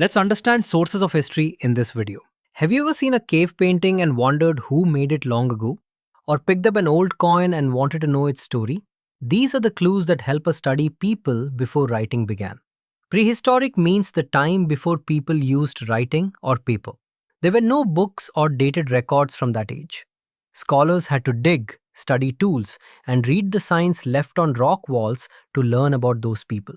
Let's understand sources of history in this video. Have you ever seen a cave painting and wondered who made it long ago? Or picked up an old coin and wanted to know its story? These are the clues that help us study people before writing began. Prehistoric means the time before people used writing or paper. There were no books or dated records from that age. Scholars had to dig, study tools, and read the signs left on rock walls to learn about those people.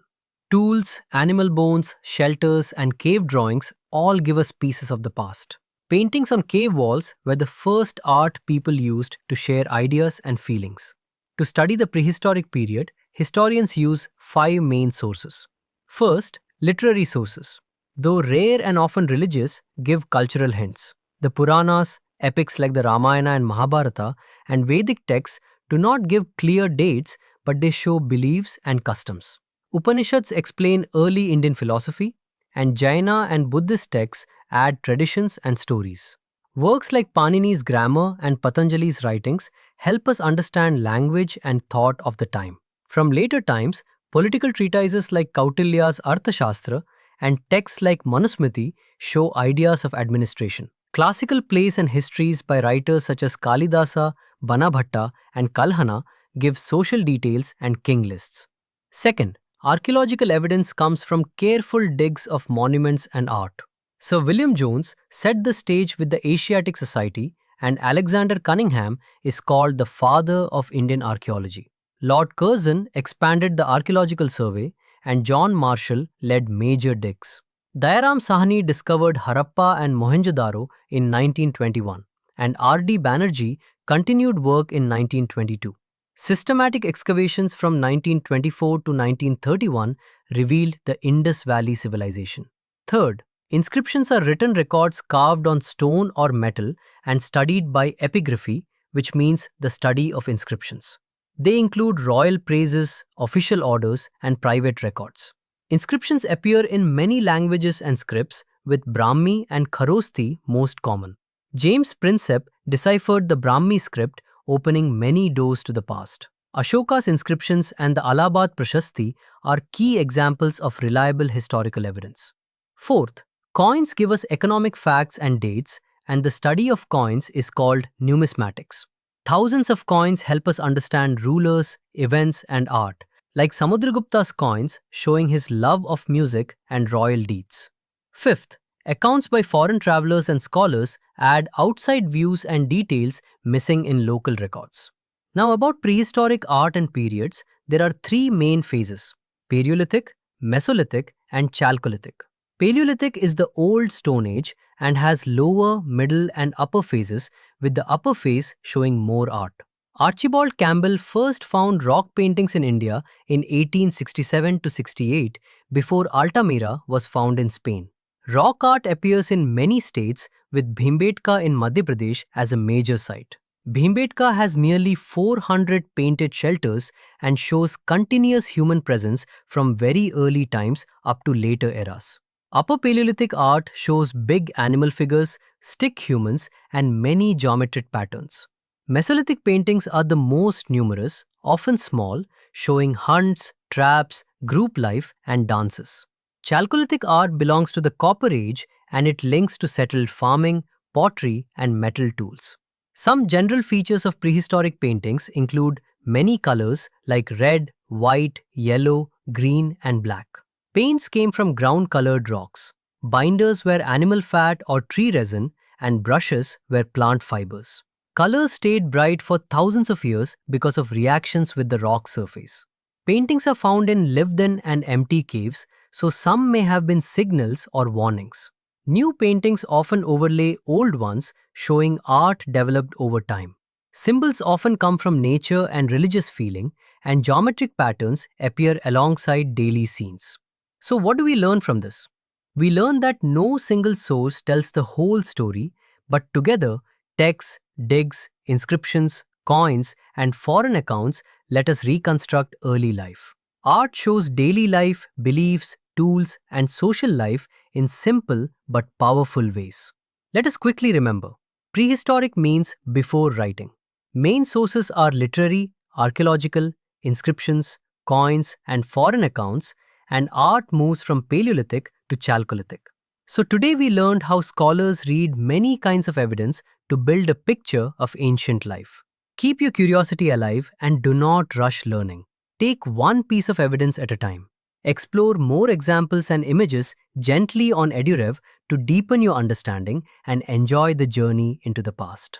Tools, animal bones, shelters, and cave drawings all give us pieces of the past. Paintings on cave walls were the first art people used to share ideas and feelings. To study the prehistoric period, historians use five main sources. First, literary sources. Though rare and often religious, give cultural hints. The Puranas, epics like the Ramayana and Mahabharata, and Vedic texts do not give clear dates, but they show beliefs and customs. Upanishads explain early Indian philosophy, and Jaina and Buddhist texts add traditions and stories. Works like Panini's grammar and Patanjali's writings help us understand language and thought of the time. From later times, political treatises like Kautilya's Arthashastra and texts like Manusmriti show ideas of administration. Classical plays and histories by writers such as Kalidasa, Banabhatta, and Kalhana give social details and king lists. Second, archaeological evidence comes from careful digs of monuments and art. Sir William Jones set the stage with the Asiatic Society, and Alexander Cunningham is called the father of Indian archaeology. Lord Curzon expanded the Archaeological Survey, and John Marshall led major digs. Dayaram Sahni discovered Harappa and Mohenjo-daro in 1921, and R.D. Banerjee continued work in 1922. Systematic excavations from 1924 to 1931 revealed the Indus Valley civilization. Third, inscriptions are written records carved on stone or metal and studied by epigraphy, which means the study of inscriptions. They include royal praises, official orders, and private records. Inscriptions appear in many languages and scripts, with Brahmi and Kharosthi most common. James Prinsep deciphered the Brahmi script, opening many doors to the past. Ashoka's inscriptions and the Allahabad Prashasti are key examples of reliable historical evidence. Fourth, coins give us economic facts and dates, and the study of coins is called numismatics. Thousands of coins help us understand rulers, events, and art, like Samudragupta's coins showing his love of music and royal deeds. Fifth, accounts by foreign travelers and scholars add outside views and details missing in local records. Now, about prehistoric art and periods, there are three main phases: Paleolithic, Mesolithic, and Chalcolithic. Paleolithic is the Old Stone Age and has lower, middle, and upper phases, with the upper phase showing more art. Archibald Campbell first found rock paintings in India in 1867 to 68 before Altamira was found in Spain. Rock art appears in many states, with Bhimbetka in Madhya Pradesh as a major site. Bhimbetka has nearly 400 painted shelters and shows continuous human presence from very early times up to later eras. Upper Paleolithic art shows big animal figures, stick humans, and many geometric patterns. Mesolithic paintings are the most numerous, often small, showing hunts, traps, group life, and dances. Chalcolithic art belongs to the Copper Age, and it links to settled farming, pottery, and metal tools. Some general features of prehistoric paintings include many colors like red, white, yellow, green, and black. Paints came from ground-colored rocks. Binders were animal fat or tree resin, and brushes were plant fibers. Colors stayed bright for thousands of years because of reactions with the rock surface. Paintings are found in lived-in and empty caves, so some may have been signals or warnings. New paintings often overlay old ones, showing art developed over time. Symbols often come from nature and religious feeling, and geometric patterns appear alongside daily scenes. So what do we learn from this? We learn that no single source tells the whole story, but together, texts, digs, inscriptions, coins, and foreign accounts let us reconstruct early life. Art shows daily life, beliefs, tools, and social life in simple but powerful ways. Let us quickly remember, prehistoric means before writing. Main sources are literary, archaeological, inscriptions, coins, and foreign accounts, and art moves from Paleolithic to Chalcolithic. So today we learned how scholars read many kinds of evidence to build a picture of ancient life. Keep your curiosity alive and do not rush learning. Take one piece of evidence at a time. Explore more examples and images gently on EduRev to deepen your understanding and enjoy the journey into the past.